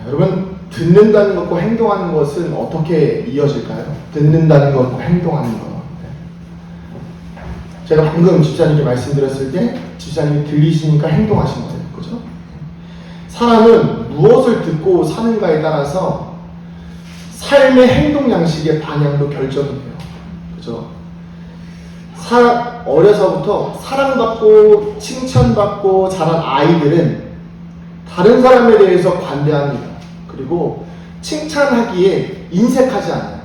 여러분, 듣는다는 것과 행동하는 것은 어떻게 이어질까요? 듣는다는 것과 행동하는 것. 제가 방금 집사님께 말씀드렸을 때 집사님이 들리시니까 행동하신 거예요. 그죠? 사람은 무엇을 듣고 사는가에 따라서 삶의 행동 양식의 방향도 결정이 돼요. 그죠? 어려서부터 사랑받고 칭찬받고 자란 아이들은 다른 사람에 대해서 관대합니다. 그리고 칭찬하기에 인색하지 않아요.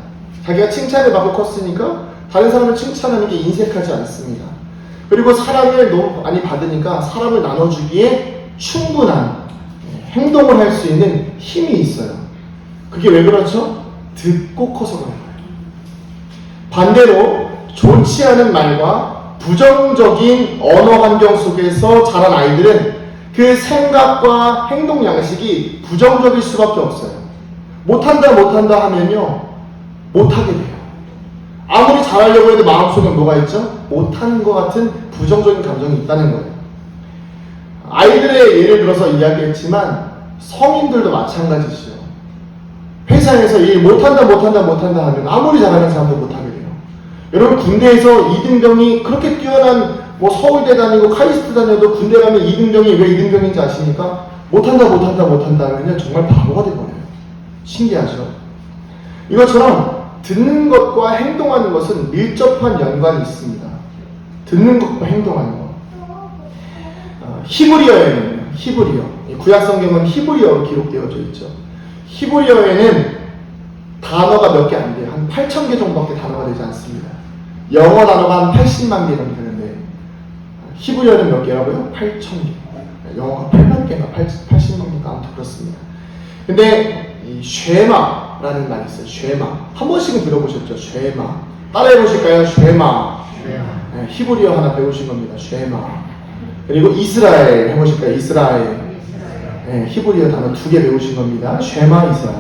자기가 칭찬을 받고 컸으니까 다른 사람을 칭찬하는 게 인색하지 않습니다. 그리고 사랑을 너무 많이 받으니까 사람을 나눠주기에 충분한 행동을 할 수 있는 힘이 있어요. 그게 왜 그렇죠? 듣고 커서 그런 거예요. 반대로 좋지 않은 말과 부정적인 언어 환경 속에서 자란 아이들은 그 생각과 행동 양식이 부정적일 수밖에 없어요. 못한다 하면요, 못하게 돼요. 아무리 잘하려고 해도 마음속에 뭐가 있죠? 못하는 것 같은 부정적인 감정이 있다는 거예요. 아이들의 예를 들어서 이야기했지만 성인들도 마찬가지죠. 회사에서 일 못한다 하면 아무리 잘하는 사람도 못하게 돼요. 여러분, 군대에서 이등병이 그렇게 뛰어난 서울대 다니고 카이스트 다녀도 군대 가면 이등병이 왜 이등병인지 아십니까? 못한다 하면 정말 바보가 돼버려요. 신기하죠? 이것처럼 듣는 것과 행동하는 것은 밀접한 연관이 있습니다. 듣는 것과 행동하는 것. 히브리어에는 구약 성경은 히브리어로 기록되어져 있죠. 히브리어에는 단어가 몇 개 안 돼요. 한 8,000개 정도밖에 단어가 되지 않습니다. 영어 단어가 한 80만 개 정도 되는데 히브리어는 몇 개라고요? 8,000개. 영어가 8만 개가 80만 개가 아무튼 그렇습니다. 근데 이 쉐마라는 말이 있어요. 쉐마. 한 번씩은 들어보셨죠? 쉐마. 따라해 보실까요? 쉐마. 네, 히브리어 하나 배우신 겁니다. 쉐마. 그리고 이스라엘 해보실까요? 이스라엘. 네, 히브리어 단어 2개 배우신 겁니다. 쉐마 이스라엘.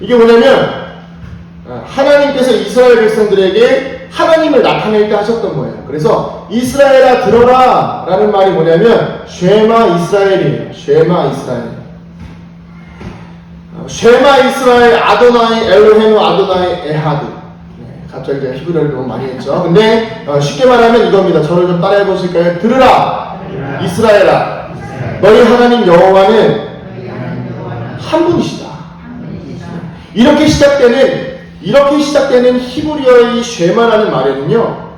이게 뭐냐면 하나님께서 이스라엘 백성들에게 하나님을 나타낼 때 하셨던 거예요. 그래서 이스라엘아 들어라 라는 말이 뭐냐면 쉐마 이스라엘이에요. 쉐마 이스라엘. 쉐마 이스라엘 아도나이 엘로헤노 아도나이 에하드. 네, 갑자기 제가 히브리어를 너무 많이 했죠. 근데 쉽게 말하면 이겁니다. 저를 좀 따라해 보실까요? 들으라 이스라엘아 너희 하나님 여호와는 한 분이시다. 이렇게 시작되는 히브리어의 이 쉐마라는 말에는요,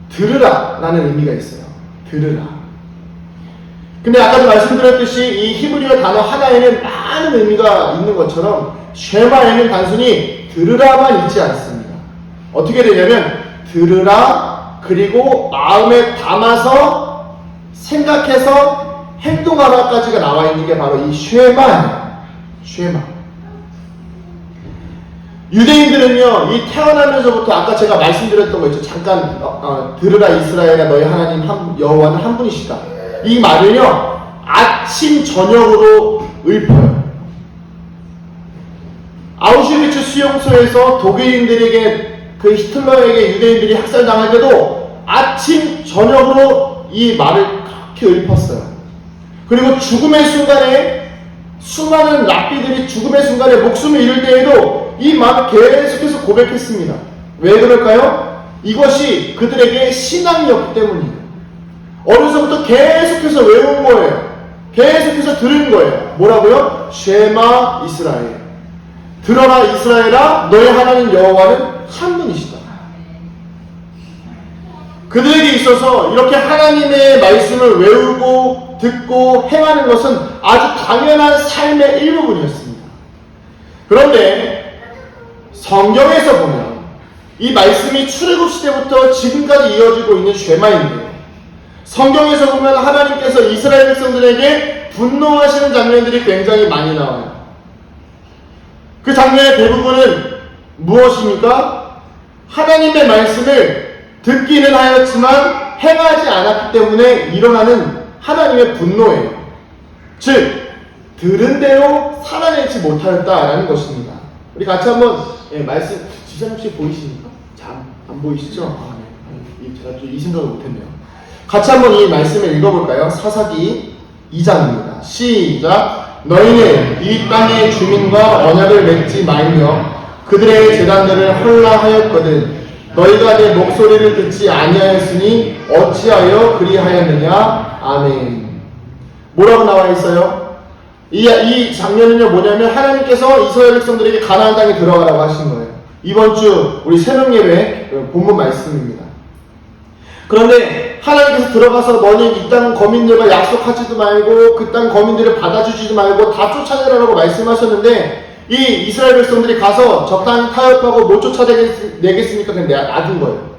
들으라 라는 의미가 있어요. 들으라. 근데 아까도 말씀드렸듯이 이 히브리어 단어 하나에는 많은 의미가 있는 것처럼 쉐마에는 단순히 들으라만 있지 않습니다. 어떻게 되냐면 들으라, 그리고 마음에 담아서 생각해서 행동하라까지가 나와 있는 게 바로 이 쉐마예요. 쉐마. 유대인들은요, 이 태어나면서부터 아까 제가 말씀드렸던 거 있죠. 잠깐 들으라 이스라엘아 너희 하나님 여호와는 한 분이시다. 이 말을요, 아침 저녁으로 읊어요. 아우슈비츠 수용소에서 독일인들에게 그 히틀러에게 유대인들이 학살당할 때도 아침 저녁으로 이 말을 그렇게 읊었어요. 그리고 죽음의 순간에 수많은 랍비들이 죽음의 순간에 목숨을 잃을 때에도 이 말을 계속해서 고백했습니다. 왜 그럴까요? 이것이 그들에게 신앙이었기 때문이에요. 어려서부터 계속해서 외운 거예요. 계속해서 들은 거예요. 뭐라고요? 쉐마 이스라엘. 들어라 이스라엘아 너의 하나님 여호와는 한 분이시다. 그들에게 있어서 이렇게 하나님의 말씀을 외우고 듣고 행하는 것은 아주 당연한 삶의 일부분이었습니다. 그런데 성경에서 보면 이 말씀이 출애굽 시대부터 지금까지 이어지고 있는 쉐마인데요. 성경에서 보면 하나님께서 이스라엘 백성들에게 분노하시는 장면들이 굉장히 많이 나와요. 그 장면의 대부분은 무엇입니까? 하나님의 말씀을 듣기는 하였지만 행하지 않았기 때문에 일어나는 하나님의 분노예요. 즉 들은 대로 살아내지 못하였다라는 것입니다. 우리 같이 한번 말씀, 지사님 혹시 보이십니까? 잘 안 보이시죠? 네. 제가 이 생각을 못했네요. 같이 한번 이 말씀을 읽어볼까요? 사사기 2장입니다. 시작. 너희는 이 땅의 주민과 언약을 맺지 말며 그들의 제단들을 헐라하였거든. 너희가 내 목소리를 듣지 아니하였으니 어찌하여 그리하였느냐. 아멘. 뭐라고 나와 있어요? 이 장면은요 뭐냐면 하나님께서 이스라엘 백성들에게 가나안 땅에 들어가라고 하신 거예요. 이번 주 우리 새벽 예배 본문 말씀입니다. 그런데 하나님께서 들어가서 너는 이 땅 거민들과 약속하지도 말고 그 땅 거민들을 받아주지도 말고 다 쫓아내라고 말씀하셨는데 이 이스라엘 백성들이 가서 저 땅 타협하고 못 쫓아내겠으니까 그냥 놔둔 거예요.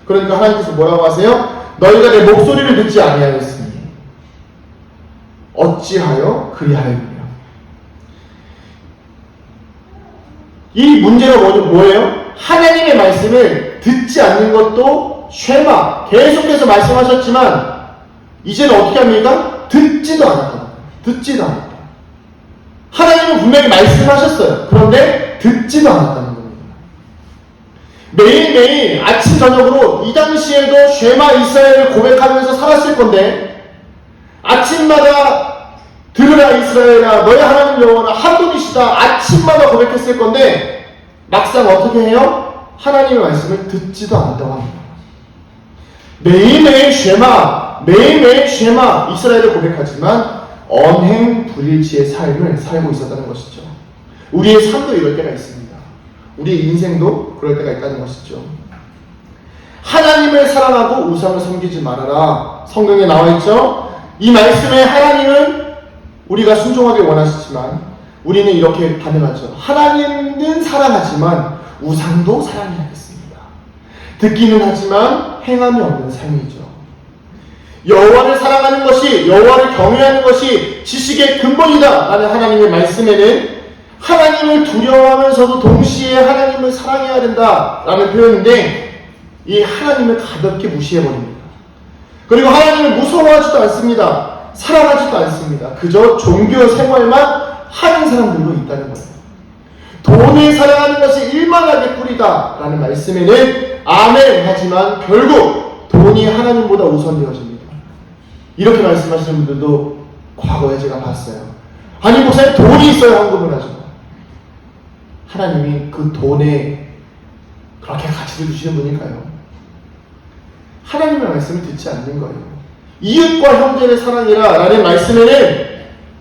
그러니까 하나님께서 뭐라고 하세요? 너희가 내 목소리를 듣지 아니하였으니 어찌하여 그리하였느냐. 이 문제가 뭐예요? 하나님의 말씀을 듣지 않는 것도 쉐마 계속해서 말씀하셨지만 이제는 어떻게 합니까? 듣지도 않았다. 듣지도 않았다. 하나님은 분명히 말씀하셨어요. 그런데 듣지도 않았다는 겁니다. 매일매일 아침 저녁으로 이 당시에도 쉐마 이스라엘을 고백하면서 살았을 건데 아침마다 들으라 이스라엘아 너희 하나님 여호와는 한 분이시다 아침마다 고백했을 건데 막상 어떻게 해요? 하나님의 말씀을 듣지도 않았다고 합니다. 매일매일 쉐마 이스라엘을 고백하지만 언행 불일치의 삶을 살고 있었다는 것이죠. 우리의 삶도 이럴 때가 있습니다. 우리의 인생도 그럴 때가 있다는 것이죠. 하나님을 사랑하고 우상을 섬기지 말아라. 성경에 나와 있죠. 이 말씀에 하나님은 우리가 순종하길 원하시지만 우리는 이렇게 반응하죠. 하나님은 사랑하지만 우상도 사랑해야겠습니다. 듣기는 하지만 행함이 없는 삶이죠. 여호와를 사랑하는 것이 여호와를 경외하는 것이 지식의 근본이다 라는 하나님의 말씀에는 하나님을 두려워하면서도 동시에 하나님을 사랑해야 된다 라는 표현인데 이 하나님을 가볍게 무시해버립니다. 그리고 하나님을 무서워하지도 않습니다. 사랑하지도 않습니다. 그저 종교 생활만 하는 사람들도 있다는 거예요. 돈을 사랑하는 것이 일만하게 뿌리다 라는 말씀에는 아멘 하지만 결국 돈이 하나님보다 우선되어집니다. 이렇게 말씀하시는 분들도 과거에 제가 봤어요. 아니 목사님 돈이 있어야 헌금을 하죠. 하나님이 그 돈에 그렇게 가치를 주시는 분일까요? 하나님의 말씀을 듣지 않는 거예요. 이웃과 형제를 사랑해라 라는 말씀에는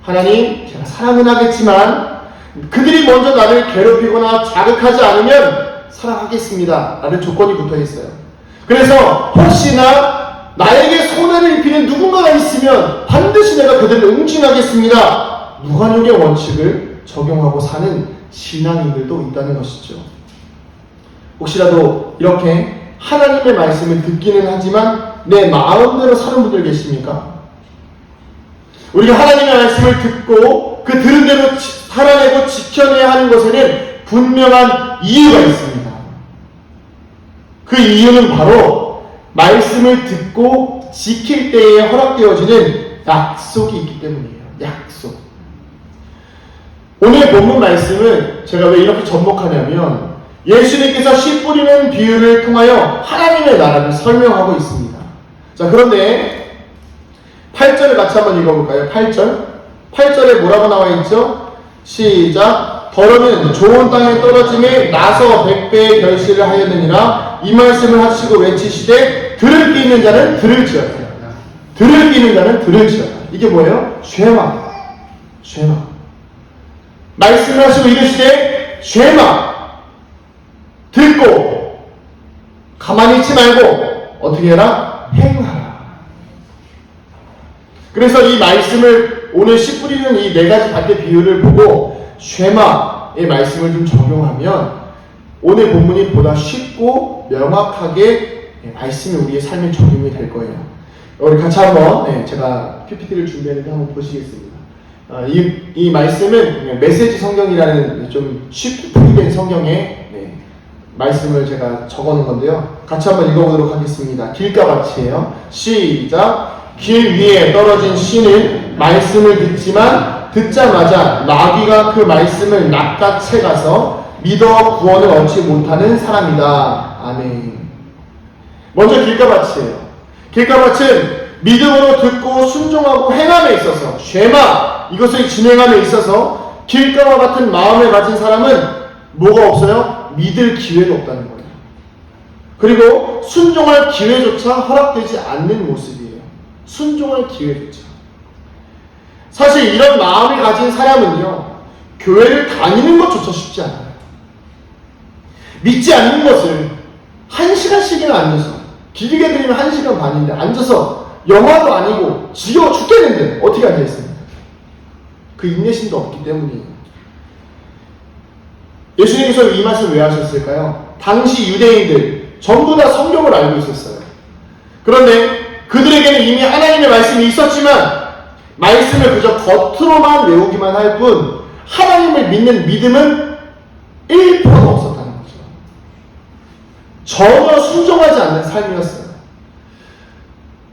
하나님 제가 사랑은 하겠지만 그들이 먼저 나를 괴롭히거나 자극하지 않으면 사랑하겠습니다 라는 조건이 붙어 있어요. 그래서 혹시나 나에게 손해를 입히는 누군가가 있으면 반드시 내가 그들을 응징하겠습니다. 무관용의 원칙을 적용하고 사는 신앙인들도 있다는 것이죠. 혹시라도 이렇게 하나님의 말씀을 듣기는 하지만 내 마음대로 사는 분들 계십니까? 우리가 하나님의 말씀을 듣고 그 들은 대로 살아내고 지켜내야 하는 것에는 분명한 이유가 있습니다. 그 이유는 바로 말씀을 듣고 지킬 때에 허락되어지는 약속이 있기 때문이에요. 약속. 오늘 본문 말씀은 제가 왜 이렇게 접목하냐면 예수님께서 씨 뿌리는 비유를 통하여 하나님의 나라를 설명하고 있습니다. 자, 그런데 8절을 같이 한번 읽어볼까요? 8절에 뭐라고 나와 있죠? 시작. 더러는 좋은 땅에 떨어짐에 나서 100배의 결실을 하였느니라. 이 말씀을 하시고 외치시되 들을 귀 있는 자는 들을지어다. 들을 귀 있는 자는 들을지어다. 이게 뭐예요? 쉐마. 말씀을 하시고 이르시되 쉐마. 듣고 가만히 있지 말고 어떻게 해라? 행하라. 그래서 이 말씀을 오늘 씨 뿌리는 이 네 가지 밭의 비유를 보고 쉐마의 말씀을 좀 적용하면 오늘 본문이 보다 쉽고 명확하게 말씀이 우리의 삶에 적용이 될 거예요. 우리 같이 한번 제가 PPT를 준비했는데 한번 보시겠습니다. 이 말씀은 메시지 성경이라는 좀 쉽게 풀이된 성경의 말씀을 제가 적어놓은 건데요. 같이 한번 읽어보도록 하겠습니다. 길가 밭이에요. 시작. 길 위에 떨어진 씨는 말씀을 듣지만 듣자마자 나귀가 그 말씀을 낚아채 가서 믿어 구원을 얻지 못하는 사람이다. 아멘. 먼저 길가밭이에요. 길가밭은 믿음으로 듣고 순종하고 행함에 있어서 쉐마 이것을 진행함에 있어서 길가와 같은 마음을 가진 사람은 뭐가 없어요? 믿을 기회가 없다는 거예요. 그리고 순종할 기회조차 허락되지 않는 모습이에요. 순종할 기회조차. 사실 이런 마음을 가진 사람은요, 교회를 다니는 것조차 쉽지 않아요. 믿지 않는 것을 1시간씩이나 앉아서, 길게 드리면 1시간 반인데 앉아서 영화도 아니고 지겨워 죽겠는데 어떻게 앉아있습니까? 그 인내심도 없기 때문이에요. 예수님께서 이 말씀을 왜 하셨을까요? 당시 유대인들 전부 다 성경을 알고 있었어요. 그런데 그들에게는 이미 하나님의 말씀이 있었지만 말씀을 그저 겉으로만 외우기만 할 뿐 하나님을 믿는 믿음은 1%도 없었다는 거죠. 전혀 순종하지 않는 삶이었어요.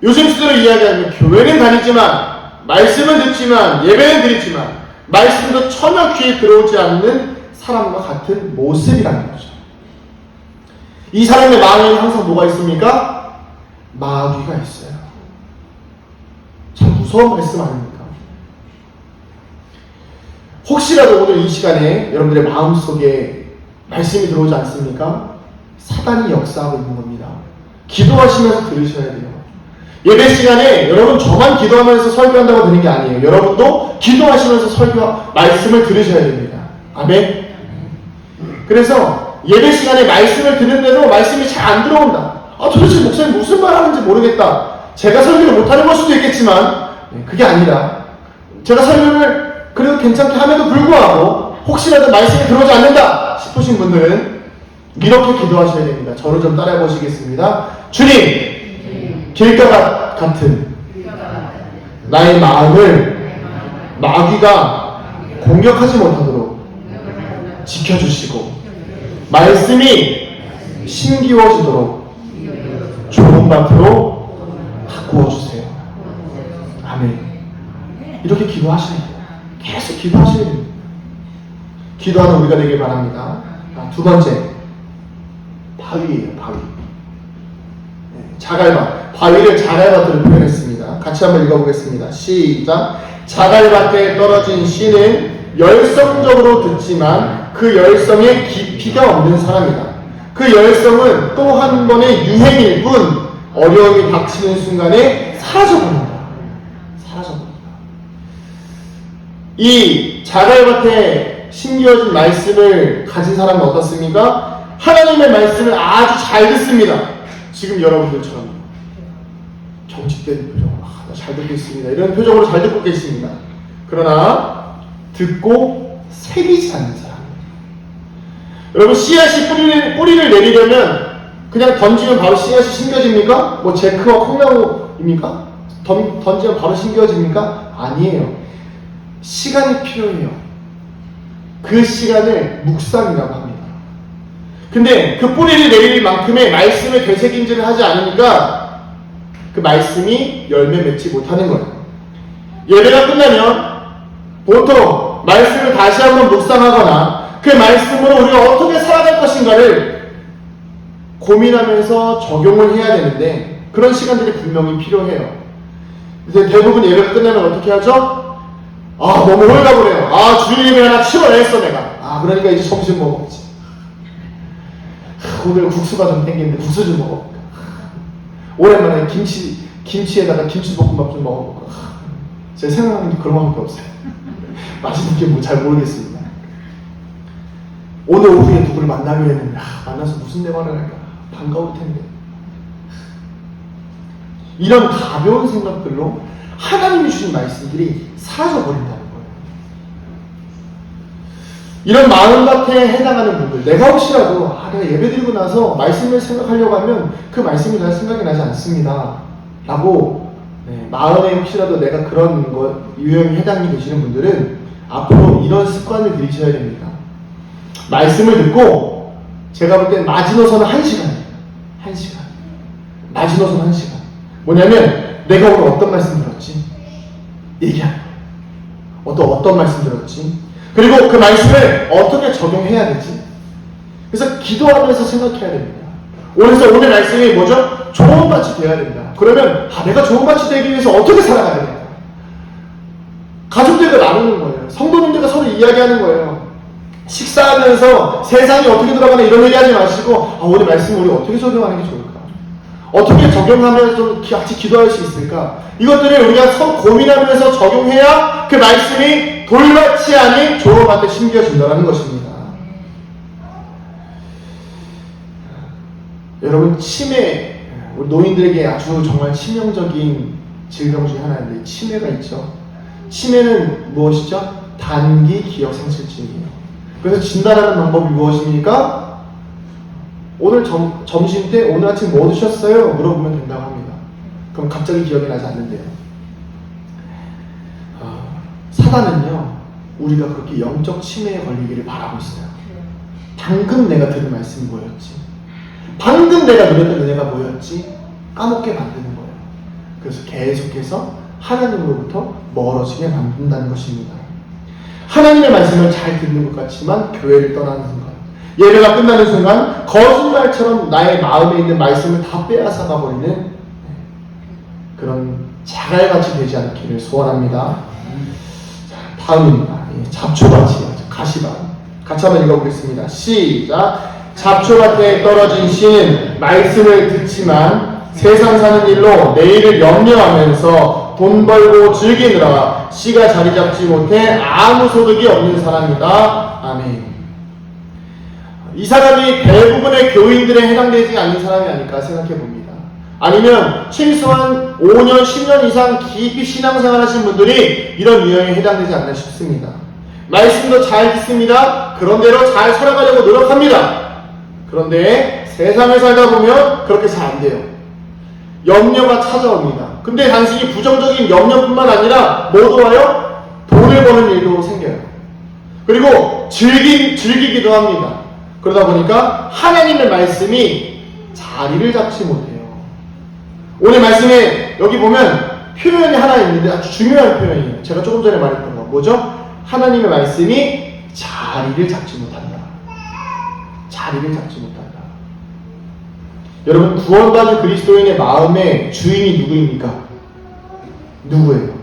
요즘 시대로 이야기하면 교회는 다니지만 말씀은 듣지만 예배는 드리지만 말씀도 전혀 귀에 들어오지 않는 사람과 같은 모습이라는 거죠. 이 사람의 마음에는 항상 뭐가 있습니까? 마귀가 있어요. 참 무서운 말씀 아닙니까? 혹시라도 오늘 이 시간에 여러분들의 마음속에 말씀이 들어오지 않습니까? 사단이 역사하고 있는 겁니다. 기도하시면서 들으셔야 돼요. 예배 시간에 여러분 저만 기도하면서 설교한다고 되는 게 아니에요. 여러분도 기도하시면서 말씀을 들으셔야 됩니다. 아멘. 그래서 예배 시간에 말씀을 듣는데도 말씀이 잘 안 들어온다. 도대체 목사님 무슨 말 하는지 모르겠다. 제가 설교를 못하는 걸 수도 있겠지만 그게 아니라 제가 설교를 그래도 괜찮게 함에도 불구하고 혹시라도 말씀이 들어오지 않는다 싶으신 분들은 이렇게 기도하셔야 됩니다. 저를 좀 따라해 보시겠습니다. 주님, 길가 같은 나의 마음을 마귀가 공격하지 못하도록 지켜주시고 말씀이 심기워지도록 좋은 밭으로 바꾸어 주세요. 아멘. 이렇게 기도하시는 거예요. 계속 기도하시는 거예요. 기도하는 우리가 되길 바랍니다. 두 번째, 바위예요. 바위. 자갈밭. 바위를 자갈밭으로 표현했습니다. 같이 한번 읽어보겠습니다. 시작. 자갈밭에 떨어진 씨는 열성적으로 듣지만 그 열성에 깊이가 없는 사람이다. 그 열성은 또 한 번의 유행일 뿐 어려움이 닥치는 순간에 사라져버린다. 사라져버린다. 이 자갈밭에 심겨진 말씀을 가진 사람은 어떻습니까? 하나님의 말씀을 아주 잘 듣습니다. 지금 여러분들처럼 경직된 표정으로 잘 듣고 있습니다. 이런 표정으로 잘 듣고 계십니다. 그러나 듣고 새기지 않는 사람. 여러분 씨앗이 뿌리를 내리려면 그냥 던지면 바로 씨앗이 심겨집니까? 뭐 제크와 콩나무입니까? 던지면 바로 심겨집니까? 아니에요. 시간이 필요해요. 그 시간을 묵상이라고 합니다. 근데 그 뿌리를 내릴 만큼의 말씀을 되새김질을 하지 않으니까 그 말씀이 열매 맺지 못하는 거예요. 예배가 끝나면 보통 말씀을 다시 한번 묵상하거나 그 말씀으로 우리가 어떻게 살아갈 것인가를 고민하면서 적용을 해야 되는데 그런 시간들이 분명히 필요해요. 근데 대부분 예배가 끝나면 어떻게 하죠? 너무 홀가분해요. 주일 예배 하나 치러냈어 내가. 그러니까 이제 점심 먹었지. 오늘 국수가 좀 땡기는데 국수 좀 먹어볼까. 오랜만에 김치에다가 김치볶음밥 좀 먹어볼까. 제가 생각하는 게 그런 거밖에 없어요. 맛있는 게 뭐 잘 모르겠습니다. 오늘 오후에 누구를 만나기로 했는데 만나서 무슨 대화를 할까? 반가울 텐데. 이런 가벼운 생각들로 하나님이 주신 말씀들이 사라져버린다는 거예요. 이런 마음밭에 해당하는 분들, 내가 혹시라도 내가 예배드리고 나서 말씀을 생각하려고 하면 그 말씀이 잘 생각이 나지 않습니다 라고 마음에 혹시라도 내가 그런 유형에 해당이 되시는 분들은 앞으로 이런 습관을 들이셔야 됩니다. 말씀을 듣고 제가 볼 땐 마지노선은 1시간이에요. 1시간. 마지노선 1시간. 뭐냐면 내가 오늘 어떤 말씀 들었지? 얘기하는 거예요. 어떤 말씀 들었지? 그리고 그 말씀을 어떻게 적용해야 되지? 그래서 기도하면서 생각해야 됩니다. 그래서 오늘 말씀이 뭐죠? 좋은 밭이 되어야 된다. 그러면 내가 좋은 밭이 되기 위해서 어떻게 살아가야 된다. 가족들과 나누는 거예요. 성도님들과 서로 이야기하는 거예요. 식사하면서 세상이 어떻게 돌아가나 이런 얘기하지 마시고 오늘 말씀 우리 어떻게 적용하는 게 좋을까? 어떻게 적용하면 좀 같이 기도할 수 있을까? 이것들을 우리가 서로 고민하면서 적용해야 그 말씀이 돌같이 아닌 조롱한테 심겨진다는 것입니다. 여러분, 치매, 우리 노인들에게 아주 정말 치명적인 질병 중에 하나인데 치매가 있죠. 치매는 무엇이죠? 단기 기억 상실증이에요. 그래서 진단하는 방법이 무엇입니까? 오늘 점심 때 오늘 아침 뭐 드셨어요? 물어보면 된다고 합니다. 그럼 갑자기 기억이 나지 않는데요. 사단은요, 우리가 그렇게 영적 치매에 걸리기를 바라고 있어요. 방금 내가 들은 말씀이 뭐였지? 방금 내가 누렸던 은혜가 뭐였지? 까먹게 만드는 거예요. 그래서 계속해서 하나님으로부터 멀어지게 만든다는 것입니다. 하나님의 말씀을 잘 듣는 것 같지만 교회를 떠나는 순간, 예배가 끝나는 순간 거짓말처럼 나의 마음에 있는 말씀을 다 빼앗아가 버리는 그런 자갈같이 되지 않기를 소원합니다. 자, 다음입니다. 잡초밭이에요. 가시밭. 같이 한번 읽어보겠습니다. 시작. 잡초밭에 떨어진 씨는 말씀을 듣지만 세상 사는 일로 내일을 염려하면서 돈 벌고 즐기느라 씨가 자리 잡지 못해 아무 소득이 없는 사람이다. 아멘. 이 사람이 대부분의 교인들에 해당되지 않는 사람이 아닐까 생각해 봅니다. 아니면 최소한 5년, 10년 이상 깊이 신앙생활 하신 분들이 이런 유형에 해당되지 않나 싶습니다. 말씀도 잘 듣습니다. 그런대로 잘 살아가려고 노력합니다. 그런데 세상을 살다 보면 그렇게 잘 안 돼요. 염려가 찾아옵니다. 근데 단순히 부정적인 염려뿐만 아니라 뭐도 와요? 돈을 버는 일도 생겨요. 그리고 즐기기도 합니다. 그러다 보니까 하나님의 말씀이 자리를 잡지 못해요. 오늘 말씀에 여기 보면 표현이 하나 있는데 아주 중요한 표현이에요. 제가 조금 전에 말했던 거 뭐죠? 하나님의 말씀이 자리를 잡지 못한다. 자리를 잡지 못한다. 여러분, 구원받은 그리스도인의 마음의 주인이 누구입니까? 누구예요?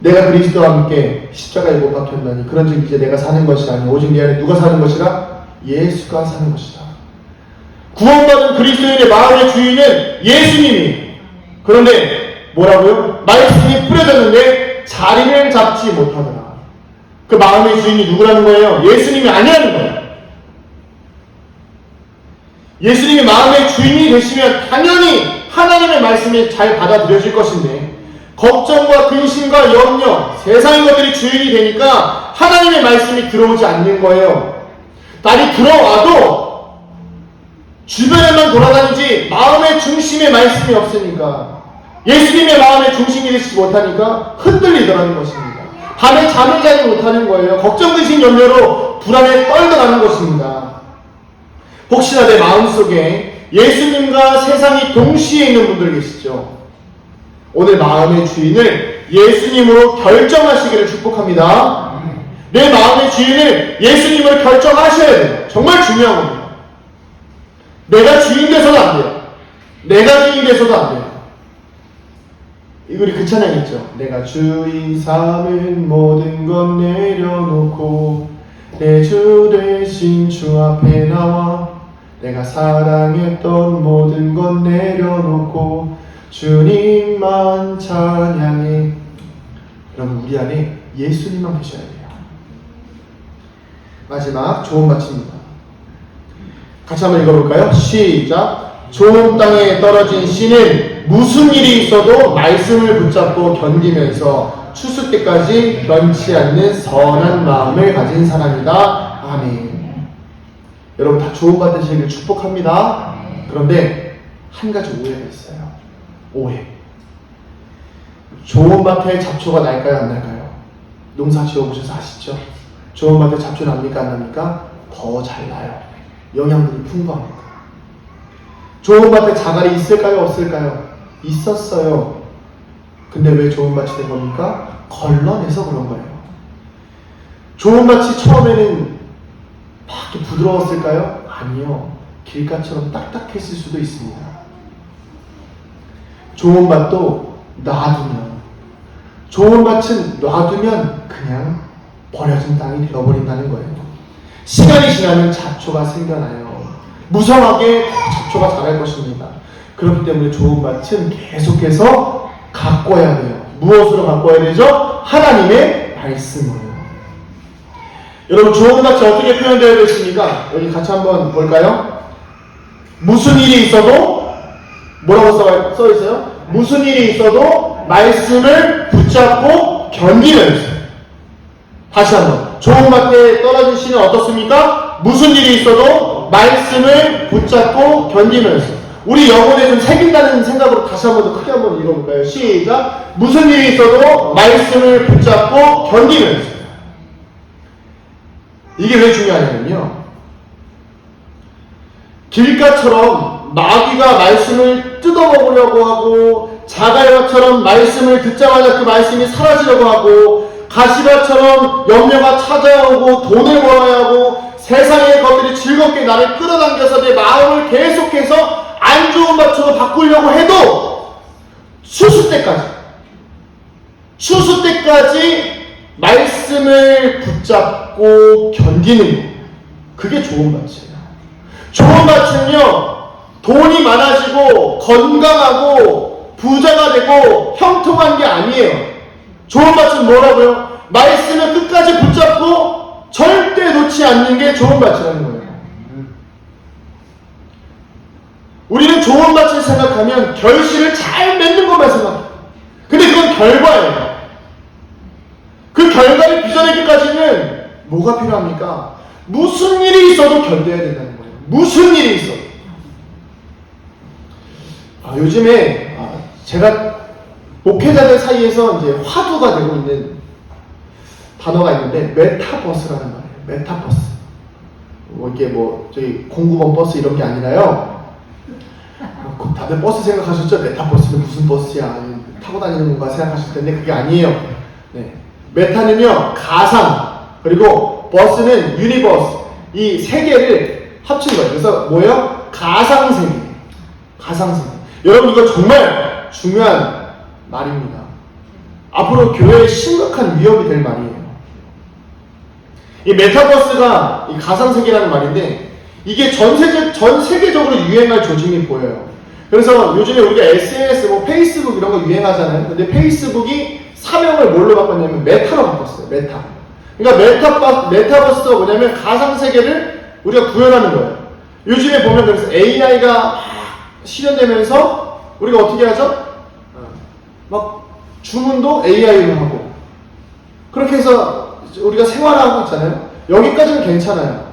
내가 그리스도와 함께 십자가에 못 박혔나니 그런즉 이제 내가 사는 것이 아니 오직 내 안에 누가 사는 것이라? 예수가 사는 것이다. 구원받은 그리스도인의 마음의 주인은 예수님이에요. 그런데 뭐라고요? 말씀이 뿌려졌는데 자리를 잡지 못하더라. 그 마음의 주인이 누구라는 거예요? 예수님이 아니라는 거예요. 예수님이 마음의 주인이 되시면 당연히 하나님의 말씀이 잘 받아들여질 것인데 걱정과 근심과 염려, 세상의 것들이 주인이 되니까 하나님의 말씀이 들어오지 않는 거예요. 날이 들어와도 주변에만 돌아다니지 마음의 중심에 말씀이 없으니까 예수님의 마음의 중심이 되지 못하니까 흔들리더라는 것입니다. 밤에 잠을 자지 못하는 거예요. 걱정, 근심, 염려로 불안에 떨어가는 것입니다. 혹시나 내 마음속에 예수님과 세상이 동시에 있는 분들 계시죠? 오늘 마음의 주인을 예수님으로 결정하시기를 축복합니다. 내 마음의 주인을 예수님으로 결정하셔야 돼요. 정말 중요한 겁니다. 내가 주인 돼서도 안 돼요. 내가 주인 돼서도 안 돼요. 우리 그 찬양 있죠? 내가 주인 삼은 모든 것 내려놓고 내 주 대신 주 앞에 나와 내가 사랑했던 모든 것 내려놓고 주님만 찬양해. 여러분, 우리 안에 예수님만 계셔야 돼요. 마지막 좋은 마침입니다. 같이 한번 읽어볼까요? 시작. 좋은 땅에 떨어진 씨는 무슨 일이 있어도 말씀을 붙잡고 견디면서 추수 때까지 변치 않는 선한 마음을 가진 사람이다. 아멘. 여러분, 다 좋은 밭 되시기를 축복합니다. 그런데 한 가지 오해가 있어요. 오해. 좋은 밭에 잡초가 날까요, 안 날까요? 농사 지어보셔서 아시죠? 좋은 밭에 잡초 납니까, 안 납니까? 더 잘 나요. 영양분이 풍부합니다. 좋은 밭에 자갈이 있을까요, 없을까요? 있었어요. 근데 왜 좋은 밭이 된 겁니까? 걸러내서 그런 거예요. 좋은 밭이 처음에는 막 이렇게 부드러웠을까요? 아니요. 길가처럼 딱딱했을 수도 있습니다. 좋은 밭도 놔두면 좋은 밭은 놔두면 그냥 버려진 땅이 되어버린다는 거예요. 시간이 지나면 잡초가 생겨나요. 무성하게 잡초가 자랄 것입니다. 그렇기 때문에 좋은 밭은 계속해서 가꿔야 돼요. 무엇으로 가꿔야 되죠? 하나님의 말씀으로. 여러분, 좋은 밭이 어떻게 표현되어 있습니까? 여기 같이 한번 볼까요? 무슨 일이 있어도 뭐라고 써 있어요? 무슨 일이 있어도 말씀을 붙잡고 견디면서. 다시 한번. 좋은 밭에 떨어진 씨는 어떻습니까? 무슨 일이 있어도 말씀을 붙잡고 견디면서. 우리 영혼에 좀 새긴다는 생각으로 다시 한번 더 크게 한번 읽어볼까요? 시작. 무슨 일이 있어도 말씀을 붙잡고 견디면서. 이게 왜 중요하냐면요, 길가처럼 마귀가 말씀을 뜯어먹으려고 하고, 자갈밭처럼 말씀을 듣자마자 그 말씀이 사라지려고 하고, 가시밭처럼 염려가 찾아오고 돈을 벌어야 하고 세상의 것들이 즐겁게 나를 끌어당겨서 내 마음을 계속해서 안 좋은 밭으로 바꾸려고 해도 추수 때까지 말씀을 붙잡고 견디는 것, 그게 좋은 밭이에요. 좋은 밭은요, 돈이 많아지고 건강하고 부자가 되고 형통한 게 아니에요. 좋은 밭은 뭐라고요? 말씀을 끝까지 붙잡고 절대 놓지 않는 게 좋은 밭이라는 거예요. 우리는 좋은 밭을 생각하면 결실을 잘 맺는 것만 생각해요. 근데 그건 결과예요. 그 결과를 빚어내기까지는 뭐가 필요합니까? 무슨 일이 있어도 견뎌야 된다는 거예요. 무슨 일이 있어도. 요즘에 제가 목회자들 사이에서 이제 화두가 되고 있는 단어가 있는데, 메타버스라는 말이에요. 메타버스. 이게 저기 공구번 버스 이런 게 아니라요. 다들 버스 생각하셨죠? 메타버스는 무슨 버스야? 타고 다니는 건가 생각하실 텐데 그게 아니에요. 네. 메타는요, 가상, 그리고 버스는 유니버스. 이 세 개를 합친 거예요. 그래서 뭐예요? 가상세계. 가상세계. 여러분, 이거 정말 중요한 말입니다. 앞으로 교회에 심각한 위협이 될 말이에요. 이 메타버스가 이 가상세계라는 말인데, 이게 전 세계적으로 유행할 조짐이 보여요. 그래서 요즘에 우리가 SNS, 페이스북 이런 거 유행하잖아요. 근데 페이스북이 사명을 뭘로 바꿨냐면 메타로 바꿨어요. 메타. 그러니까 메타버스가 뭐냐면 가상세계를 우리가 구현하는 거예요. 요즘에 보면 그래서 AI가 실현되면서 우리가 어떻게 하죠? 막 주문도 AI로 하고, 그렇게 해서 우리가 생활하고 있잖아요. 여기까지는 괜찮아요.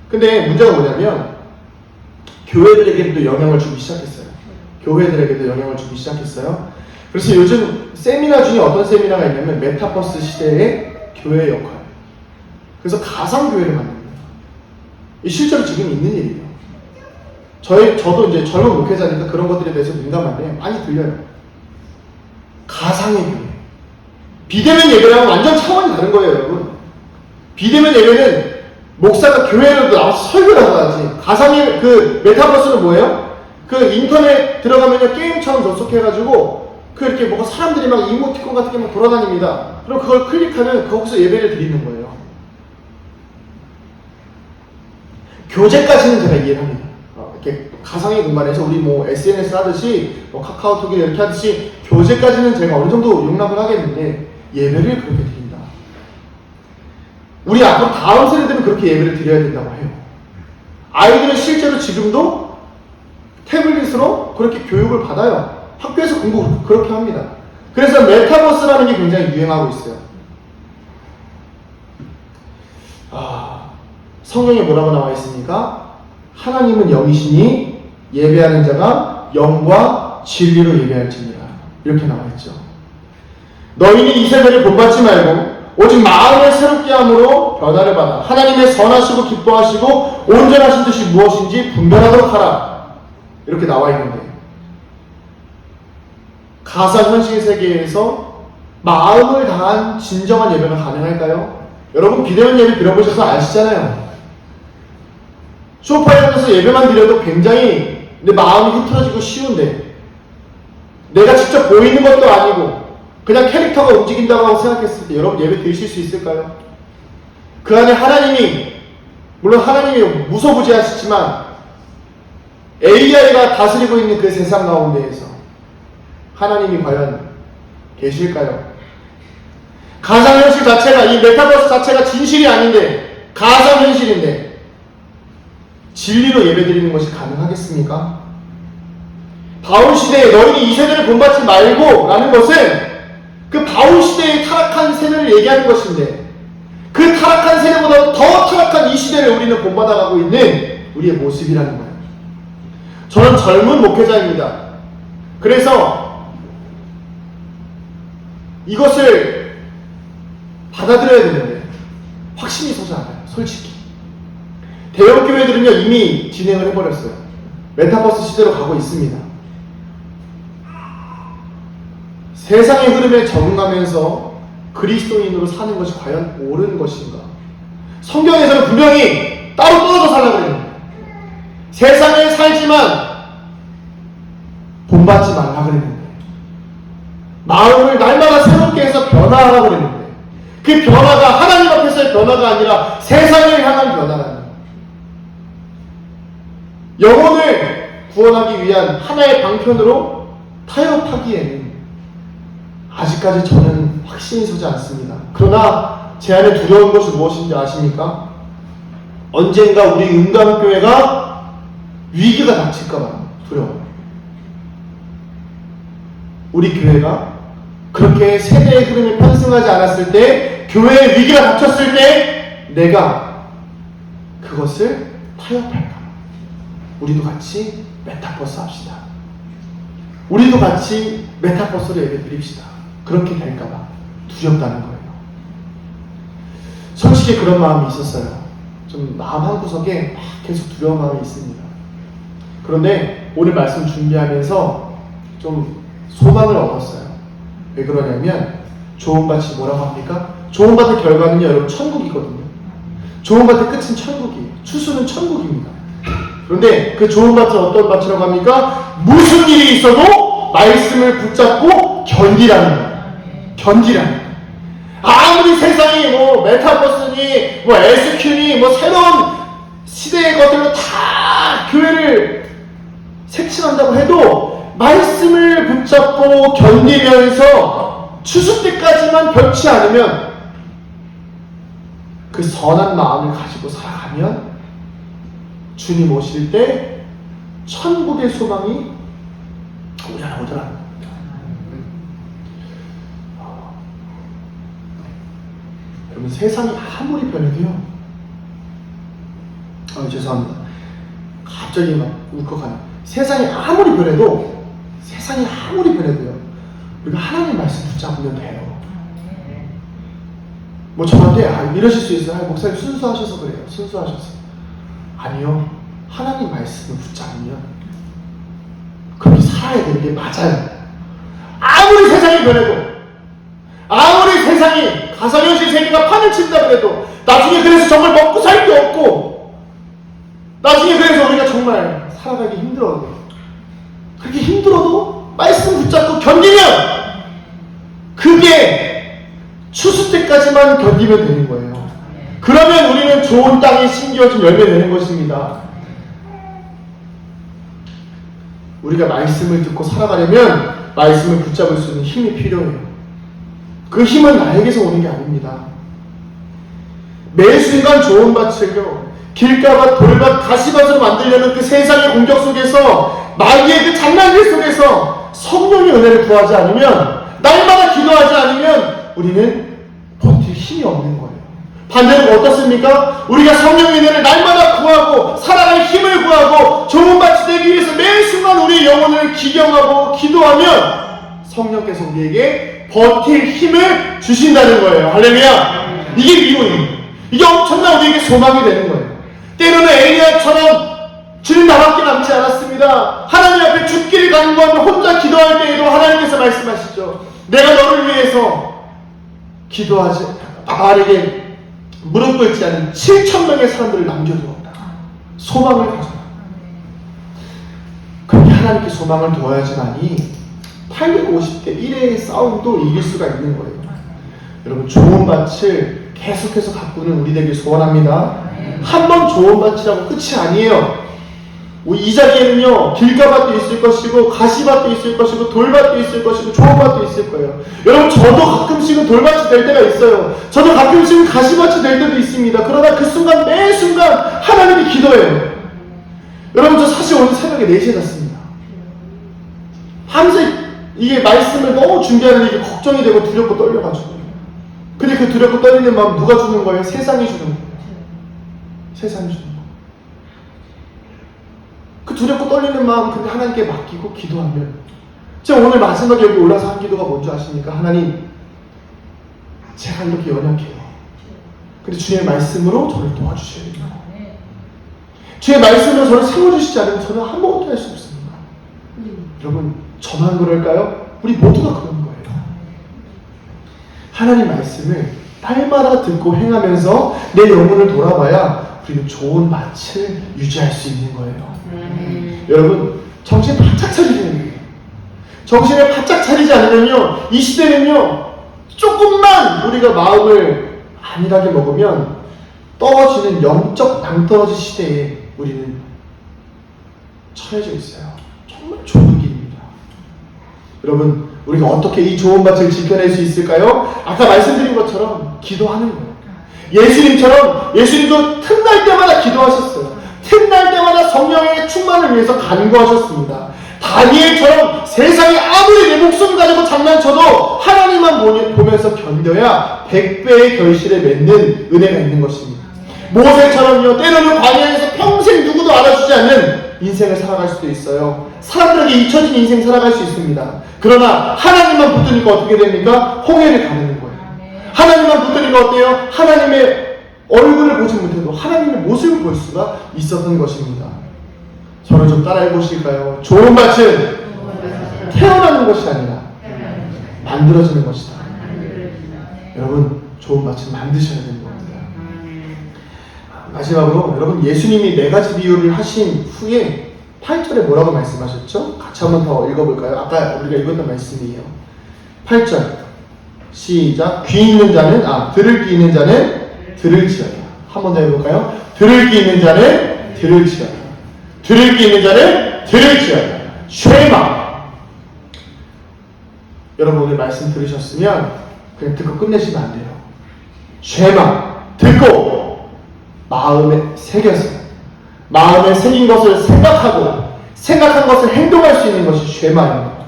근데 문제가 뭐냐면 교회들에게도 영향을 주기 시작했어요. 교회들에게도 영향을 주기 시작했어요. 그래서 요즘 세미나 중에 어떤 세미나가 있냐면 메타버스 시대의 교회의 역할. 그래서 가상교회를 만듭니다. 이 실제로 지금 있는 일이에요. 저도 이제 젊은 목회자니까 그런 것들에 대해서 민감한데 많이 들려요. 가상의 교회. 비대면 예배랑은 완전 차원이 다른 거예요, 여러분. 비대면 예배는 목사가 교회로 나와서 설교를 하지. 가상의 그 메타버스는 뭐예요? 그 인터넷 들어가면요, 게임처럼 접속해가지고 이렇게 뭐가 사람들이 막 이모티콘 같은 게 막 돌아다닙니다. 그럼 그걸 클릭하면 거기서 예배를 드리는 거예요. 교제까지는 제가 이해를 합니다. 이렇게 가상의 공간에서 우리 SNS 하듯이 카카오톡이나 이렇게 하듯이 교제까지는 제가 어느 정도 용납을 하겠는데, 예배를 그렇게 드린다. 우리 앞으로 다음 세대들은 그렇게 예배를 드려야 된다고 해요. 아이들은 실제로 지금도 태블릿으로 그렇게 교육을 받아요. 학교에서 공부 그렇게 합니다. 그래서 메타버스라는 게 굉장히 유행하고 있어요. 성경에 뭐라고 나와 있습니까? 하나님은 영이시니 예배하는 자가 영과 진리로 예배할지니라. 이렇게 나와 있죠. 너희는 이 세대를 본받지 말고 오직 마음을 새롭게 함으로 변화를 받아 하나님의 선하시고 기뻐하시고 온전하신 뜻이 무엇인지 분별하도록 하라. 이렇게 나와 있는데, 가상현실 세계에서 마음을 다한 진정한 예배가 가능할까요? 여러분, 비대면 예배 들어보셔서 아시잖아요. 소파에 앉아서 예배만 드려도 굉장히 내 마음이 흐트러지고 쉬운데, 내가 직접 보이는 것도 아니고 그냥 캐릭터가 움직인다고 생각했을 때 여러분 예배 드실 수 있을까요? 그 안에 하나님이, 물론 하나님이 무소부지하시지만 AI가 다스리고 있는 그 세상 가운데에서 하나님이 과연 계실까요? 가상현실 자체가, 이 메타버스 자체가 진실이 아닌데, 가상현실인데 진리로 예배드리는 것이 가능하겠습니까? 바울 시대에 너희는 이 세대를 본받지 말고 라는 것은 그 바울 시대의 타락한 세대를 얘기하는 것인데, 그 타락한 세대보다 더 타락한 이 시대를 우리는 본받아가고 있는 우리의 모습이라는 거예요. 저는 젊은 목회자입니다. 그래서 이것을 받아들여야 되는데 확신이 서지 않아요. 솔직히 대형 교회들은요 이미 진행을 해버렸어요. 메타버스 시대로 가고 있습니다. 세상의 흐름에 적응하면서 그리스도인으로 사는 것이 과연 옳은 것인가? 성경에서는 분명히 따로 떨어져 살라고 그래요. 세상에 살지만 본받지 말라 그랬는데, 마음을 날마다 새롭게 해서 변화하라고 그랬는데, 그 변화가 하나님 앞에서의 변화가 아니라 세상을 향한 변화라는, 영혼을 구원하기 위한 하나의 방편으로 타협하기에는 아직까지 저는 확신이 서지 않습니다. 그러나 제 안에 두려운 것이 무엇인지 아십니까? 언젠가 우리 은감교회가 위기가 닥칠까봐 두려워요. 우리 교회가 그렇게 세대의 흐름이 편승하지 않았을 때, 교회의 위기가 닥쳤을 때 내가 그것을 타협할까? 우리도 같이 메타버스 합시다. 우리도 같이 메타버스로 예배 드립시다. 그렇게 될까봐 두렵다는 거예요. 솔직히 그런 마음이 있었어요. 좀 마음 한구석에 계속 두려운 마음이 있습니다. 그런데 오늘 말씀 준비하면서 좀 소망을 얻었어요. 왜 그러냐면 좋은 밭이 뭐라고 합니까? 좋은 밭의 결과는요 여러분 천국이거든요. 좋은 밭의 끝은 천국이에요. 추수는 천국입니다. 그런데 그 좋은 밭은 어떤 밭이라고 합니까? 무슨 일이 있어도 말씀을 붙잡고 견디라는 거예요. 견디라는 거예요. 아무리 세상이 뭐 메타버스니 뭐 SQ니 뭐 새로운 시대의 것들로 다 교회를 색칠한다고 해도 말씀을 붙잡고 견디면서 추수 때까지만 변치 않으면, 그 선한 마음을 가지고 살아가면 주님 오실 때 천국의 소망이 오더라는 겁니다. 여러분 세상이 아무리 변해도요, 죄송합니다. 갑자기 막 울컥하네. 세상이 아무리 변해도요, 우리가 하나님 말씀 붙잡으면 돼요. 뭐 저한테 이러실 수 있어요. 목사님 순수하셔서 그래요. 순수하셔서. 아니요. 하나님 말씀을 붙잡으면 그렇게 살아야 되는 게 맞아요. 아무리 세상이 변해도, 아무리 세상이 가상현실 세계가 판을 친다 그래도, 나중에 그래서 정말 먹고 살 게 없고, 나중에 그래서 우리가 정말 살아가기 힘들어도, 그렇게 힘들어도 말씀 붙잡고 견디면 그게 추수 때까지만 견디면 되는 거예요. 그러면 우리는 좋은 땅에 심겨진 열매 되는 것입니다. 우리가 말씀을 듣고 살아가려면 말씀을 붙잡을 수 있는 힘이 필요해요. 그 힘은 나에게서 오는 게 아닙니다. 매 순간 좋은 밭을요, 길가밭, 돌밭, 가시밭으로 만들려는 그 세상의 공격 속에서, 마귀의 그 장난질 속에서 성령의 은혜를 구하지 않으면, 날마다 기도하지 않으면 우리는 버틸 힘이 없는 거예요. 반대로 어떻습니까? 우리가 성령의 은혜를 날마다 구하고 살아갈 힘을 구하고 좋은 밭이 되기 위해서 매 순간 우리의 영혼을 기경하고 기도하면 성령께서 우리에게 버틸 힘을 주신다는 거예요. 할렐루야! 이게 미로입니다. 이게 엄청난 우리에게 소망이 되는 거예요. 때로는 엘리야처럼 주님 나밖에 남지 않았습니다. 하나님 앞에 죽기를 간구하며 혼자 기도할 때에도 하나님께서 말씀하시죠. 내가 너를 위해서 기도하지, 바알에게 무릎 꿇지 않은 7,000명의 사람들을 남겨두었다. 소망을 가져라. 그렇게 하나님께 소망을 두어야지만이 850대 1의 싸움도 이길 수가 있는 거예요. 여러분, 좋은 밭을 계속해서 가꾸는 우리 되길 소원합니다. 한 번 좋은 밭이라고 끝이 아니에요. 이 자리에는요, 길가밭도 있을 것이고 가시밭도 있을 것이고 돌밭도 있을 것이고 좋은 밭도 있을 거예요. 여러분, 저도 가끔씩은 돌밭이 될 때가 있어요. 저도 가끔씩은 가시밭이 될 때도 있습니다. 그러나 그 순간, 매 순간 하나님이 기도해요. 여러분, 저 사실 오늘 새벽에 4시에 잤습니다. 밤새 이게 말씀을 너무 준비하는 게 걱정이 되고 두렵고 떨려가지고. 근데 그 두렵고 떨리는 마음 누가 주는 거예요? 세상이 주는 거예요. 세상이 주는 거예요. 그 두렵고 떨리는 마음 근데 하나님께 맡기고 기도하면, 제가 오늘 마지막에 여기 올라서 한 기도가 뭔지 아십니까? 하나님, 제가 이렇게 연약해요. 근데 주의 말씀으로 저를 도와주셔야 됩니다. 주의 말씀으로 저를 세워주시지 않으면 저는 아무것도 할 수 없습니다. 여러분, 저만 그럴까요? 우리 모두가 그런 거예요. 하나님 말씀을 날마다 듣고 행하면서 내 영혼을 돌아봐야 우리는 좋은 밭을 유지할 수 있는 거예요. 여러분, 정신 바짝 차리셔야 돼요. 정신을 바짝 차리지 않으면요, 이 시대는요, 조금만 우리가 마음을 안일하게 먹으면 떨어지는 영적 낭떠러지 시대에 우리는 처해져 있어요. 정말 좋은 길입니다. 여러분, 우리가 어떻게 이 좋은 밭을 지켜낼 수 있을까요? 아까 말씀드린 것처럼 기도하는 거예요. 예수님도 틈날 때마다 기도하셨어요. 틈날 때마다 성령의 충만을 위해서 간구하셨습니다. 다니엘처럼 세상에 아무리 내 목숨 가지고 장난쳐도 하나님만 보면서 견뎌야 100배의 결실에 맺는 은혜가 있는 것입니다. 모세처럼요, 때로는 광야에서 평생 누구도 알아주지 않는 인생을 살아갈 수도 있어요. 사람들에게 잊혀진 인생 살아갈 수 있습니다. 그러나 하나님만 붙드니까 어떻게 됩니까? 홍해를 가르는 거예요. 하나님만 붙드니까 어때요? 하나님의 얼굴을 보지 못해도 하나님의 모습을 볼 수가 있었던 것입니다. 저를 좀 따라해 보실까요? 좋은 밭은 태어나는 것이 아니라 만들어지는 것이다. 여러분, 좋은 밭은 만드셔야 되는 겁니다. 마지막으로, 여러분, 예수님이 4가지 비유를 하신 후에 8절에 뭐라고 말씀하셨죠? 같이 한번 더 읽어볼까요? 아까 우리가 읽었던 말씀이에요. 8절 시작. 들을 귀 있는 자는 들을지어다. 한 번 더 해볼까요? 들을 귀 있는 자는 들을지어다. 들을 귀 있는 자는 들을지어다. 쉐마. 여러분, 오늘 말씀 들으셨으면 그냥 듣고 끝내시면 안 돼요. 쉐마. 듣고 마음에 새겨서 마음에 새긴 것을 생각하고 생각한 것을 행동할 수 있는 것이 쉐마입니다.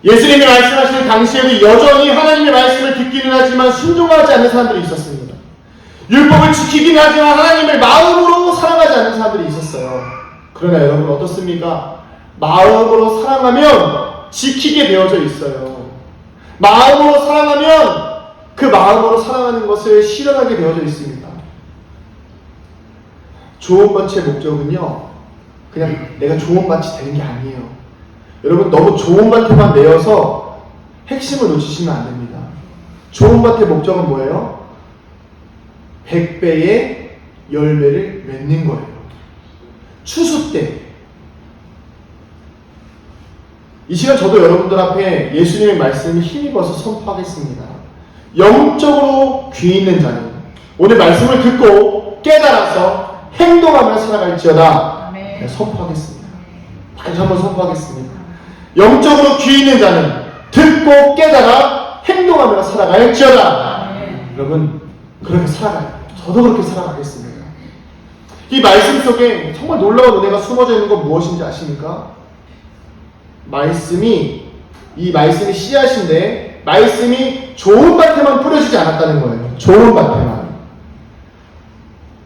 예수님이 말씀하시는 당시에도 여전히 하나님의 말씀을 듣기는 하지만 순종하지 않는 사람들이 있었습니다. 율법을 지키긴 하지만 하나님을 마음으로 사랑하지 않는 사람들이 있었어요. 그러나 여러분, 어떻습니까? 마음으로 사랑하면 지키게 되어져 있어요. 마음으로 사랑하면 그 마음으로 사랑하는 것을 실현하게 되어져 있습니다. 좋은 밭의 목적은요, 그냥 내가 좋은 밭이 되는 게 아니에요. 여러분, 너무 좋은 밭에만 매여서 핵심을 놓치시면 안 됩니다. 좋은 밭의 목적은 뭐예요? 100배의 열매를 맺는 거예요. 추수 때. 이 시간 저도 여러분들 앞에 예수님의 말씀을 힘입어서 선포하겠습니다. 영적으로 귀 있는 자는 오늘 말씀을 듣고 깨달아서 행동하며 살아갈지어다. 네, 선포하겠습니다. 다시 한번 선포하겠습니다. 영적으로 귀 있는 자는 듣고 깨달아 행동하며 살아갈지어다. 여러분, 그렇게 살아가요. 저도 그렇게 살아가겠습니다. 이 말씀 속에 정말 놀라운 은혜가 숨어져 있는 건 무엇인지 아십니까? 이 말씀이 씨앗인데 말씀이 좋은 밭에만 뿌려지지 않았다는 거예요. 좋은 밭에만.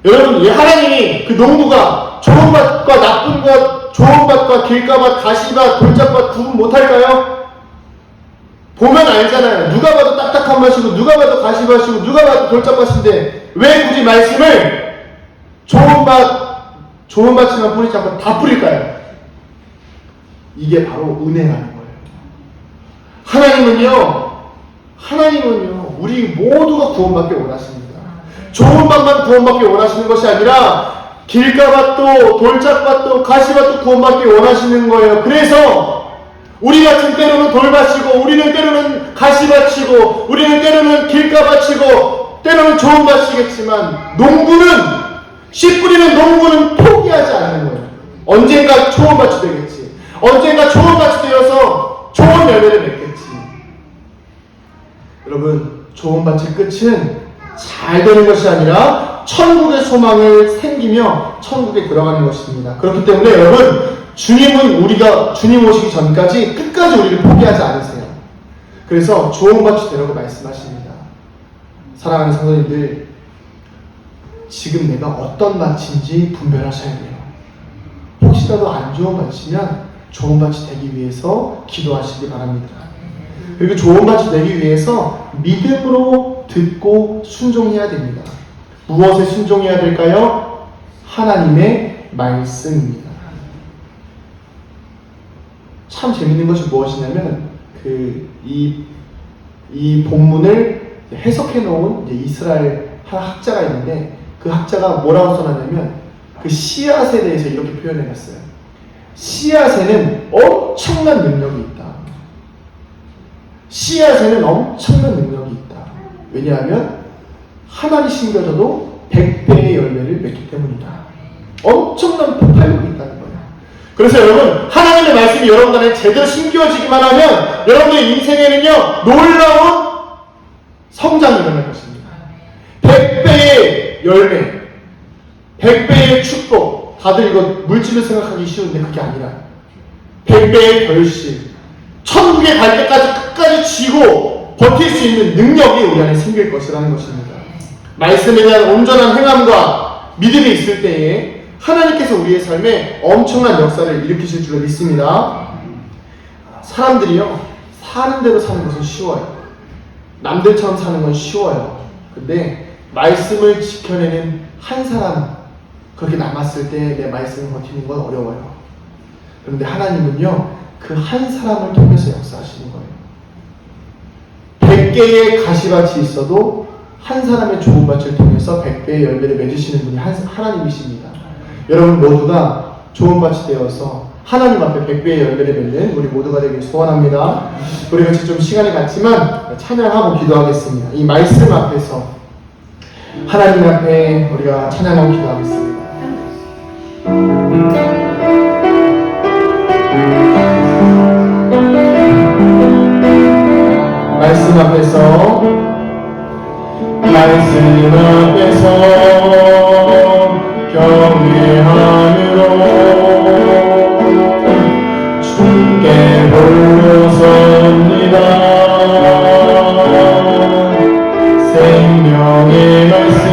여러분, 하나님이 그 농부가 좋은 밭과 나쁜 것, 좋은 밭과 길가밭, 가시밭, 돌짝밭 구분 못할까요? 보면 알잖아요. 누가 봐도 딱딱한 밭이고 누가 봐도 가시밭이고 누가 봐도 돌짝밭인데 왜 굳이 말씀을 좋은 밭에만 뿌리지 않고 다 뿌릴까요? 이게 바로 은혜라는 거예요. 하나님은요, 우리 모두가 구원받기 원하십니다. 좋은 밭만 구원받기 원하시는 것이 아니라 길가밭도 돌짝밭도 가시밭도 구원받기 원하시는 거예요. 그래서 우리 같은 때로는 돌밭이고, 우리는 때로는 가시밭이고, 우리는 때로는 길가밭이고, 때로는 좋은 밭이겠지만, 씨 뿌리는 농부는 포기하지 않는 거예요. 언젠가 좋은 밭이 되겠지. 언젠가 좋은 밭이 되어서 좋은 열매를 맺겠지. 여러분, 좋은 밭의 끝은 잘 되는 것이 아니라 천국의 소망을 생기며 천국에 들어가는 것입니다. 그렇기 때문에 여러분, 주님 오시기 전까지 끝까지 우리를 포기하지 않으세요. 그래서 좋은 밭이 되라고 말씀하십니다. 사랑하는 성도님들, 지금 내가 어떤 밭인지 분별하셔야 돼요. 혹시라도 안 좋은 밭이면 좋은 밭이 되기 위해서 기도하시기 바랍니다. 그리고 좋은 밭이 되기 위해서 믿음으로 듣고 순종해야 됩니다. 무엇에 순종해야 될까요? 하나님의 말씀입니다. 참 재밌는 것이 무엇이냐면 이 본문을 해석해 놓은 이스라엘 한 학자가 있는데, 그 학자가 뭐라고 써놨냐면 그 씨앗에 대해서 이렇게 표현해 놨어요. 씨앗에는 엄청난 능력이 있다. 씨앗에는 엄청난 능력이 있다. 왜냐하면 하나를 심겨져도 100배의 열매를 맺기 때문이다. 엄청난 폭발력이 있다는 거예요. 그래서 여러분, 하나님의 말씀이 여러분 안에 제대로 심겨지기만 하면 여러분의 인생에는요, 놀라운 성장이 일어날 것입니다. 100배의 열매, 100배의 축복. 다들 이거 물질을 생각하기 쉬운데 그게 아니라 100배의 결실, 천국에 갈 때까지 끝까지 쥐고 버틸 수 있는 능력이 우리 안에 생길 것이라는 것입니다. 말씀에 대한 온전한 행함과 믿음이 있을 때에 하나님께서 우리의 삶에 엄청난 역사를 일으키실 줄로 믿습니다. 사람들이요, 사는 대로 사는 것은 쉬워요. 남들처럼 사는 건 쉬워요. 근데 말씀을 지켜내는 한 사람, 그렇게 남았을 때 내 말씀을 버티는 건 어려워요. 그런데 하나님은요, 그 한 사람을 통해서 역사하시는 거예요. 100개의 가시밭이 있어도 한 사람의 좋은 밭을 통해서 100배의 열매를 맺으시는 분이 하나님이십니다. 여러분 모두가 좋은 밭이 되어서 하나님 앞에 100배의 열매를 맺는 우리 모두가 되길 소원합니다. 우리 같이 좀 시간이 갔지만 찬양하고 기도하겠습니다. 이 말씀 앞에서 하나님 앞에 우리가 찬양하고 기도하겠습니다. 말씀 앞에서 경외함으로 주께 홀로 섭니다. 생명의 말씀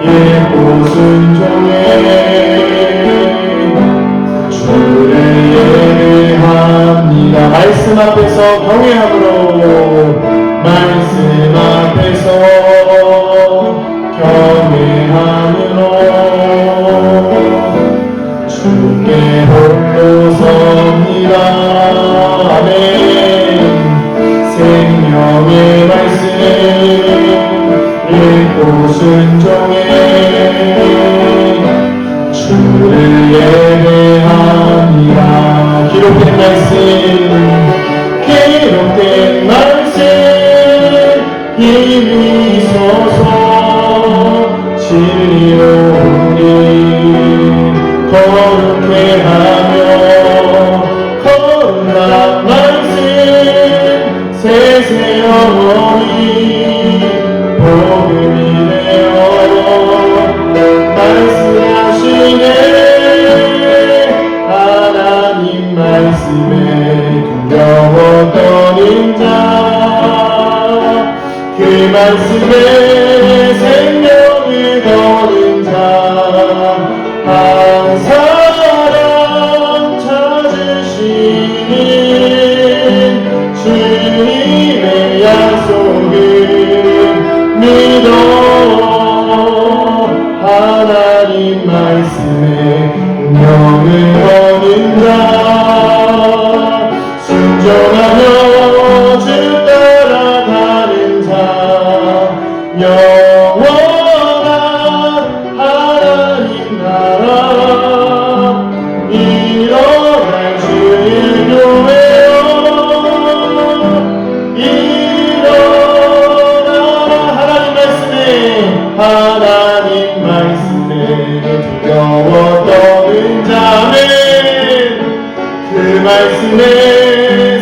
읽고 순종해 주를 예배합니다. 말씀 앞에서 경외함으로, 말씀 앞에서 경외함으로 주께 홀로 섭니다. 아멘. 생명의 말씀 읽고 순종해 주를 예배합니다. 기록된 말씀, 기록된 말씀 힘이 있어서 진리로 우리 거룩해 하며, 거룩한 말씀 세세 영원히 복음이 되어 말씀하시네. 하나님 말씀에 두려워 떠는 자, 그 말씀에 생명을 거는 자 한 사람 하나님 말씀에 두려워 떠는 자는 그 말씀에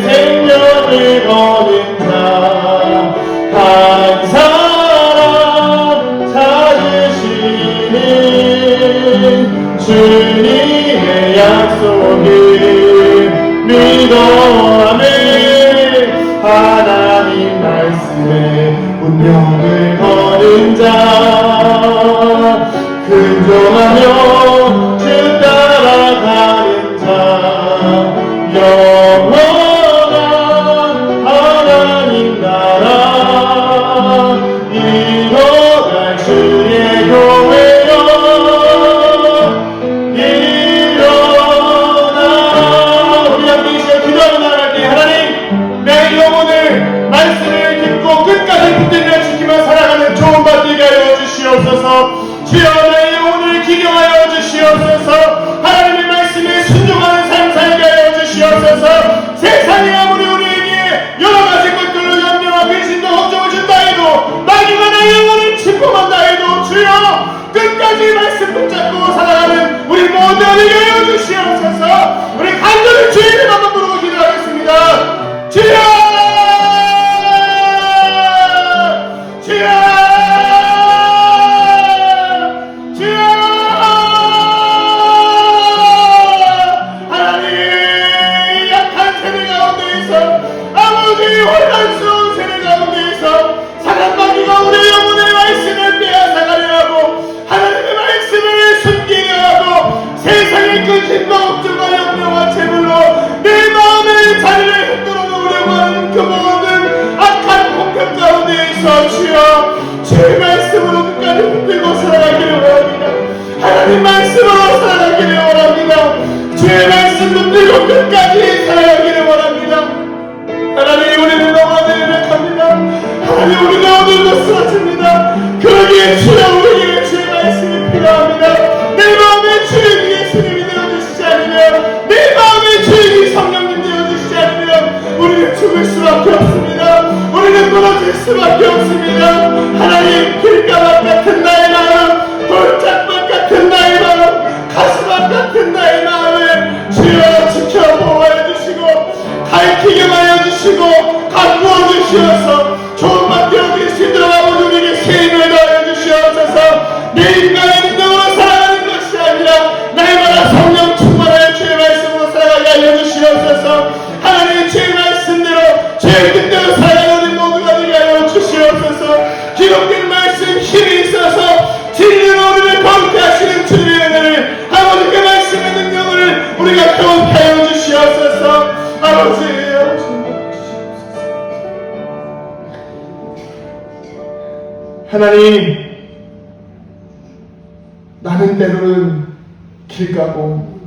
생명을 거는 자 한 사람 찾으시는 주님의 약속을 믿어하며 하나님 말씀에 운명을 거는 자 근종하며 주 따라가는 자 영원한 하나님 나라 이뤄갈 주의 교회여 일어나라. 우리 함께 이 시간 기도하며 나아갈게. 하나님, 내 영혼을 말씀을 듣고 끝까지 붙들며 지키며 살아가는 좋은 밭 되게 하여 주시옵소서. 주여, 내 영혼을 기경하여 주시옵소서. 하나님의 말씀에 순종하는 삶 살게 하여 주시옵소서. 세상이 아무리 우리에게 여러 가지 것들로 염려와 근심과 걱정을 준다 해도 마귀가 내 영혼을 침범한다 해도 주여 끝까지 말씀 붙잡고 살아가는 우리 모두 되게 하여 주시옵소서. 우리 간절히 주의 이름 한번 부르고 기도하겠습니다. 주여, 주여, 주여. 하나님, 약한 세대 가운데에서 아버지 혼란스러운 세대 가운데에서 사단마귀가 우리 영혼의 말씀을 빼앗아가려 하고 하나님의 말씀을 숨기려 하고 세상의 근심과 걱정과 염려와 재물로 내 마음의 자리를 흔들어 놓으려고 하는 그 모든 악한 공격 가운데에서 주여 주의 말씀으로 끝까지 붙들고 살아가기를 원합니다. 하나님 말씀으로 살아가기를 원합니다. 주의 말씀 붙들고 끝까지 살아가기를 원합니다. 하나님, 우리는 너무나도 연약합니다. 하나님, 우리는 오늘도 쓰러집니다. 그러기에 주여 우리에게 주의 말씀이 필요합니다. 내 마음에 주의 예수님이 되어주시지 않으면, 내 마음에 주의 성령님 되어주시지 않으면 우리는 죽을 수밖에 없습니다. 우리는 무너질 수밖에 없습니다. 하나님, 길가밭 같은 나의 마음, 돌짝밭 같은 나의 마음, 가시밭 같은 나의 마음을 주여 지켜 보호해 주시고 가르치게하여 주시고 가꾸어 주시어서 좋은 밭 되어질 수 있도록 아버지 우리에게 새 힘을 더하여 주시옵소서. 내 인간의 능력으로 살아가는 것이 아니라 날마다 성령 충만하여 주의 말씀으로 살아가게 하여 주시옵소서. 하나님의 주의 말씀대로 주의 뜻대로 살아가는 우리 모두가 되게 하여 주시옵소서. 기록된 말씀 힘이 있어서 진리로 우리를 거룩해 하시는 주님의 은혜를 아버지 그 말씀의 능력을 우리가 경험케 하여 주시옵소서. 아버지, 하나님, 나는 때로는 길가고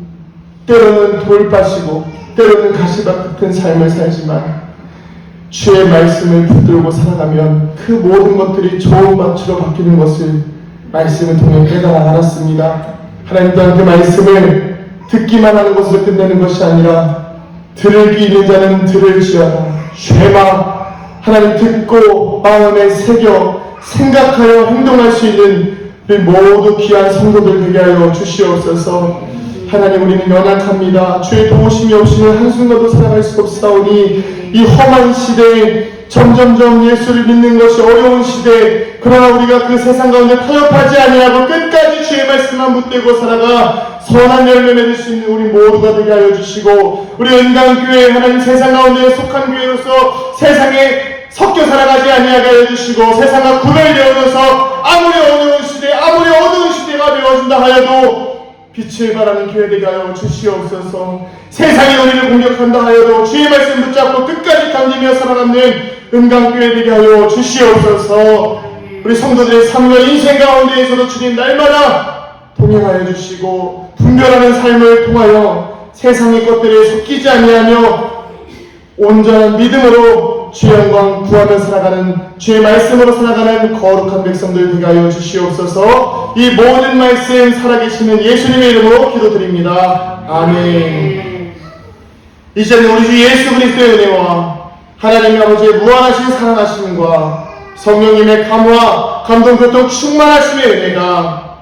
때로는 돌밭이고 때로는 가시밭 같은 삶을 살지만 주의 말씀을 붙들고 살아가면 그 모든 것들이 좋은 밭으로 바뀌는 것을 말씀을 통해 깨달아 알았습니다. 하나님 또한 그 말씀을 듣기만 하는 것으로 끝내는 것이 아니라 들을 귀 있는 자는 들을지어다. 쉐마, 하나님 듣고 마음에 새겨 생각하여 행동할 수 있는 우리 모두 귀한 성도들 되게 하여 주시옵소서. 하나님, 우리는 연약합니다. 주의 도우심이 없이는 한순간도 살아갈 수가 없사오니 이 험한 시대에 점점점 예수를 믿는 것이 어려운 시대, 그러나 우리가 그 세상 가운데 타협하지 아니하고 끝까지 주의 말씀만 붙들고 살아가 선한 열매 맺을 수 있는 우리 모두가 되게 하여 주시고, 우리 은강교회 하나님 세상 가운데 속한 교회로서 세상에 섞여 살아가지 아니하게 하여 주시고, 세상과 구별되어져서 아무리 어려운 시대, 아무리 어두운 시대가 되어진다 하여도 빛을 발하는 교회 되게 하여 주시옵소서. 세상이 우리를 공격한다 하여도 주의 말씀 붙잡고 끝까지 견디며 살아가는 은강교회 되게 하여 주시옵소서. 우리 성도들의 삶과 인생 가운데에서도 주님 날마다 동행하여 주시고 분별하는 삶을 통하여 세상의 것들에 속기지 아니하며 온전한 믿음으로 주의 영광 구하며 살아가는, 주의 말씀으로 살아가는 거룩한 백성들 되게 하여 주시옵소서. 이 모든 말씀 살아계시는 예수님의 이름으로 기도드립니다. 아멘. 이제는 우리 주 예수 그리스도의 은혜와 하나님 아버지의 무한하신 사랑하심과 성령님의 감화, 감동, 교통 충만하심의 은혜가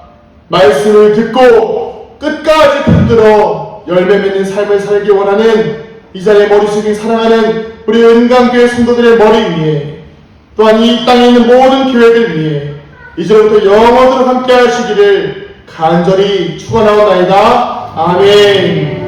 말씀을 듣고 끝까지 붙들어 열매 맺는 삶을 살기 원하는 이 자리에 머리 숙인 사랑하는 우리 은강교회 성도들의 머리 위에, 또한 이 땅에 있는 모든 교회들 위에 이제부터 영원토록 함께 하시기를 간절히 축원하옵나이다. 아멘.